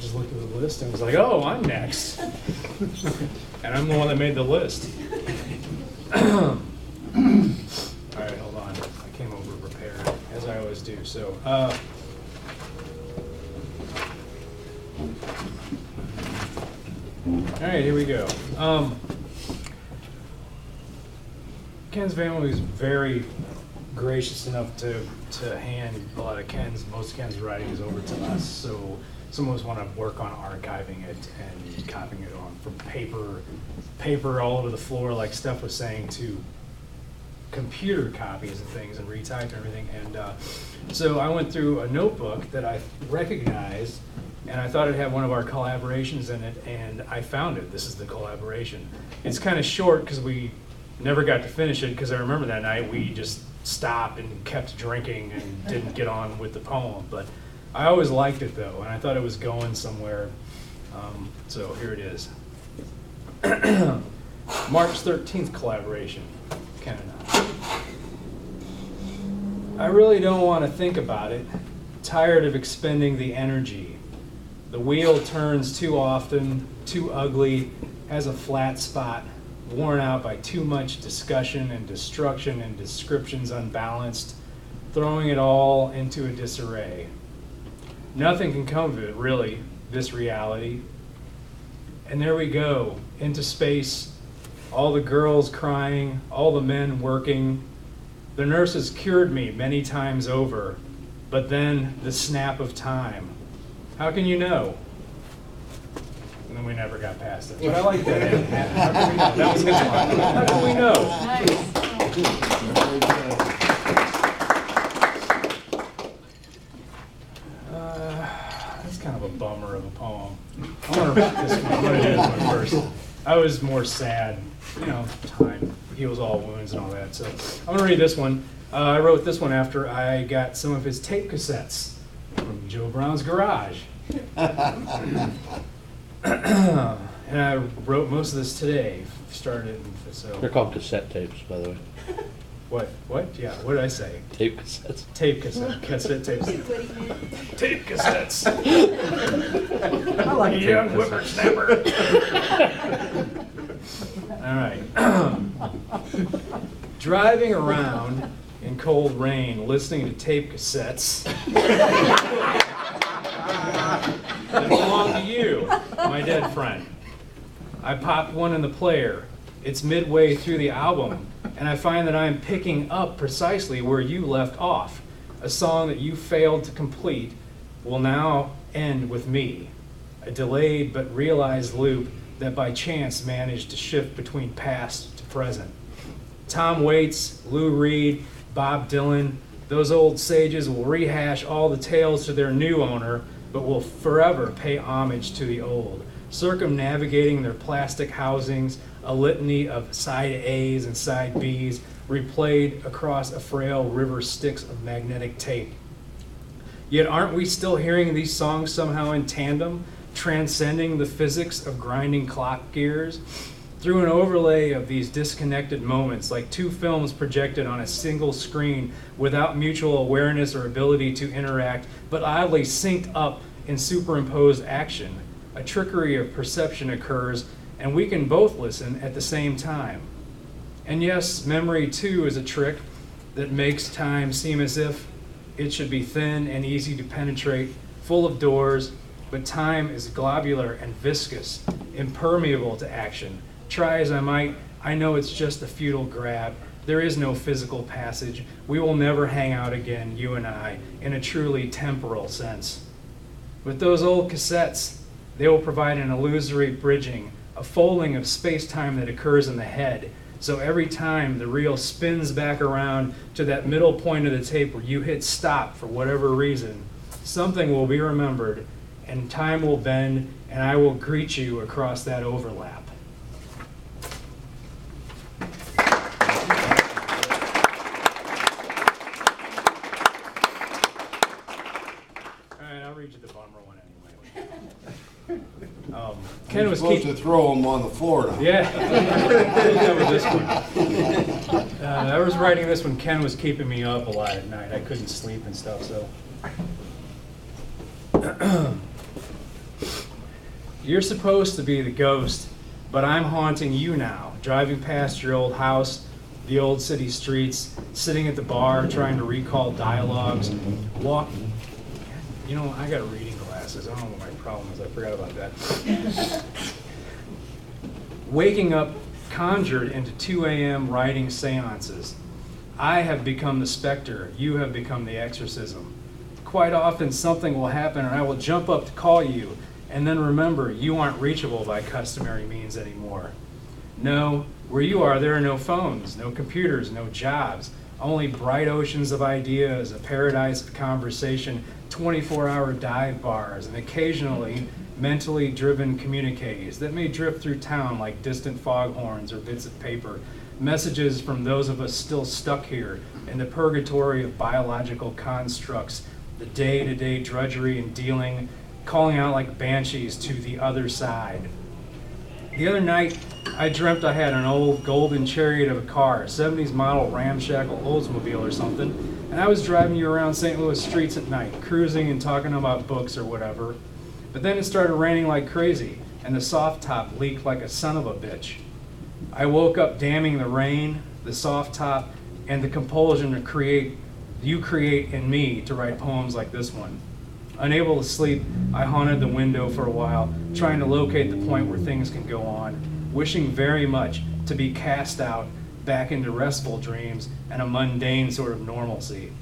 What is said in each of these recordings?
just looked at the list and was like, oh, I'm next. And I'm the one that made the list. All right, hold on. I came over prepared, as I always do. So, all right, here we go. Ken's family was very gracious enough to hand a lot of most of Ken's writings over to us. So some of us want to work on archiving it and copying it on from paper all over the floor, like Stef was saying, to computer copies of things and retyped and everything. And so I went through a notebook that I recognized, and I thought it had one of our collaborations in it, and I found it. This is the collaboration. It's kind of short because we never got to finish it, because I remember that night we just stopped and kept drinking and didn't get on with the poem. But I always liked it though, and I thought it was going somewhere. So here it is. March 13th collaboration, Ken and I really don't want to think about it. Tired of expending the energy. The wheel turns too often, too ugly, has a flat spot, worn out by too much discussion and destruction and descriptions unbalanced, throwing it all into a disarray. Nothing can come of it, really, this reality. And there we go, into space, all the girls crying, all the men working. The nurses cured me many times over, but then the snap of time. How can you know? And then we never got past it. But I like that. How can we know? That was his line. How can we know? That's kind of a bummer of a poem. I want to read this one. I'm going to do this one first. I was more sad. You know, time heals all wounds and all that. So I'm going to read this one. I wrote this one after I got some of his tape cassettes from Joe Brown's garage. And I wrote most of this today. Started, so. They're called cassette tapes, by the way. What? Yeah, what did I say? Tape cassettes. Tape cassette. Cassette tapes. Tape cassettes. I like a young whippersnapper. All right. Driving around in cold rain, listening to tape cassettes that belong to you, my dead friend. I popped one in the player. It's midway through the album, and I find that I'm picking up precisely where you left off. A song that you failed to complete will now end with me. A delayed but realized loop that by chance managed to shift between past to present. Tom Waits, Lou Reed, Bob Dylan, those old sages will rehash all the tales to their new owner, but will forever pay homage to the old, circumnavigating their plastic housings, a litany of side A's and side B's, replayed across a frail river Styx of magnetic tape. Yet aren't we still hearing these songs somehow in tandem, transcending the physics of grinding clock gears? Through an overlay of these disconnected moments, like two films projected on a single screen without mutual awareness or ability to interact, but oddly synced up in superimposed action, a trickery of perception occurs, and we can both listen at the same time. And yes, memory too is a trick that makes time seem as if it should be thin and easy to penetrate, full of doors, but time is globular and viscous, impermeable to action. Try as I might, I know it's just a futile grab. There is no physical passage. We will never hang out again, you and I, in a truly temporal sense. With those old cassettes, they will provide an illusory bridging, a folding of space-time that occurs in the head. So every time the reel spins back around to that middle point of the tape where you hit stop for whatever reason, something will be remembered, and time will bend, and I will greet you across that overlap. The bummer one anyway. Ken was supposed to throw them on the floor now. Yeah, with this one. I was writing this when Ken was keeping me up a lot at night. I couldn't sleep and stuff, so. You're supposed to be the ghost, but I'm haunting you now, driving past your old house, the old city streets, sitting at the bar, trying to recall dialogues, You know, I got reading glasses. I don't know what my problem is. I forgot about that. Waking up conjured into 2 a.m. writing seances. I have become the specter. You have become the exorcism. Quite often something will happen and I will jump up to call you, and then remember you aren't reachable by customary means anymore. No, where you are there are no phones, no computers, no jobs, only bright oceans of ideas, a paradise of conversation, 24-hour dive bars, and occasionally mentally driven communiques that may drift through town like distant foghorns or bits of paper, messages from those of us still stuck here in the purgatory of biological constructs, the day-to-day drudgery and dealing, calling out like banshees to the other side. The other night, I dreamt I had an old golden chariot of a car, 70s model ramshackle Oldsmobile or something, and I was driving you around St. Louis streets at night, cruising and talking about books or whatever. But then it started raining like crazy, and the soft top leaked like a son of a bitch. I woke up damning the rain, the soft top, and the compulsion to you create in me to write poems like this one. Unable to sleep, I haunted the window for a while, trying to locate the point where things can go on, wishing very much to be cast out back into restful dreams and a mundane sort of normalcy.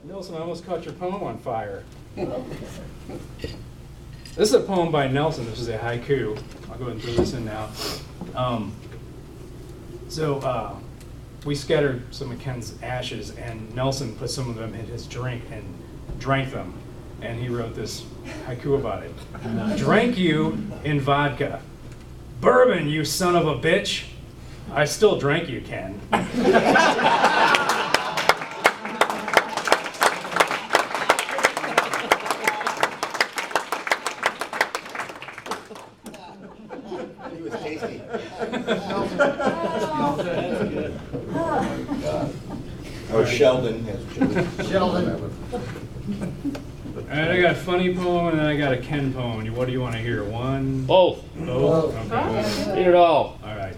Nelson, I almost caught your poem on fire. This is a poem by Nelson. This is a haiku. I'll go ahead and throw this in now. We scattered some of Ken's ashes, and Nelson put some of them in his drink and drank them. And he wrote this haiku about it. Drank you in vodka. Bourbon, you son of a bitch. I still drank you, Ken. He was tasty. Oh, Sheldon has children. Sheldon. All right, I got a funny poem and then I got a Ken poem. What do you want to hear? One? Both. Both? Okay. Read it all. All right.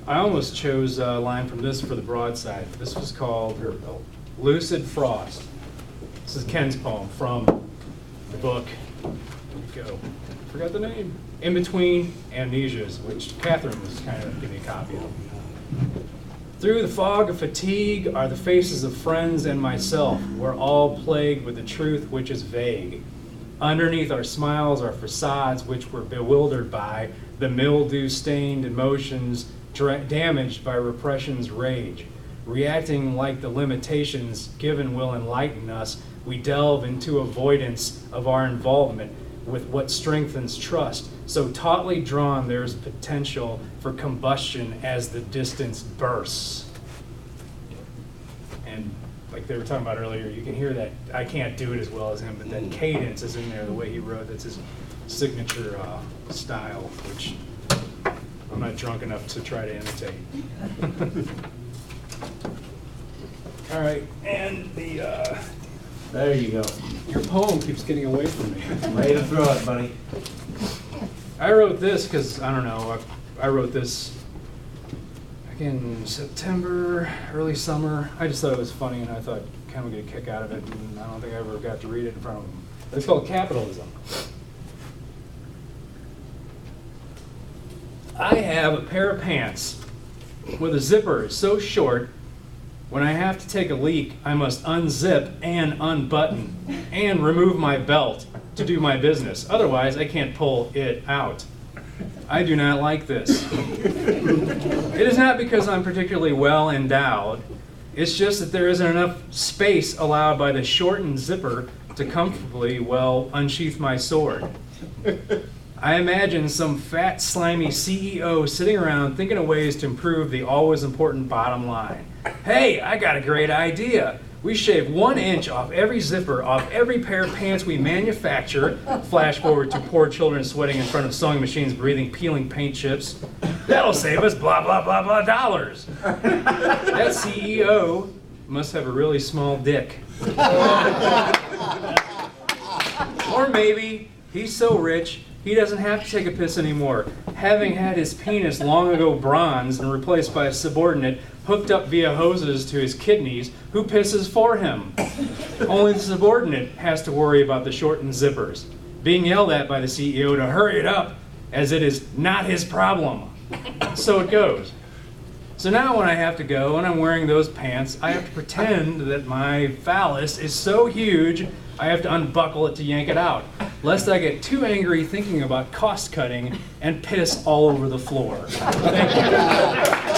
I almost chose a line from this for the broadside. This was called Lucid Frost. This is Ken's poem from the book. Here we go. Forgot the name. In Between Amnesias, which Catherine was kind of giving me a copy of. Through the fog of fatigue are the faces of friends and myself. We're all plagued with the truth which is vague. Underneath our smiles are facades which we're bewildered by, the mildew-stained emotions damaged by repression's rage. Reacting like the limitations given will enlighten us, we delve into avoidance of our involvement with what strengthens trust. So tautly drawn, there's potential for combustion as the distance bursts. And like they were talking about earlier, you can hear that I can't do it as well as him, but that cadence is in there, the way he wrote. That's his signature style, which I'm not drunk enough to try to imitate. All right, and There you go. your poem keeps getting away from me. Way to throw it, buddy. I wrote this because, I don't know, I wrote this back in September, early summer. I just thought it was funny and I thought Ken would get a kick out of it, and I don't think I ever got to read it in front of him. But it's called Capitalism. I have a pair of pants with a zipper so short, when I have to take a leak, I must unzip and unbutton and remove my belt to do my business. Otherwise, I can't pull it out. I do not like this. It is not because I'm particularly well endowed. It's just that there isn't enough space allowed by the shortened zipper to comfortably, unsheath my sword. I imagine some fat, slimy CEO sitting around thinking of ways to improve the always important bottom line. Hey, I got a great idea. We shave 1 inch off every zipper, off every pair of pants we manufacture. Flash forward to poor children sweating in front of sewing machines, breathing peeling paint chips. That'll save us blah, blah, blah, blah dollars. That CEO must have a really small dick. Or maybe he's so rich, he doesn't have to take a piss anymore, having had his penis long ago bronzed and replaced by a subordinate hooked up via hoses to his kidneys who pisses for him. Only the subordinate has to worry about the shortened zippers, being yelled at by the CEO to hurry it up, as it is not his problem. So it goes. So now when I have to go and I'm wearing those pants, I have to pretend that my phallus is so huge I have to unbuckle it to yank it out, lest I get too angry thinking about cost cutting and piss all over the floor. Thank you.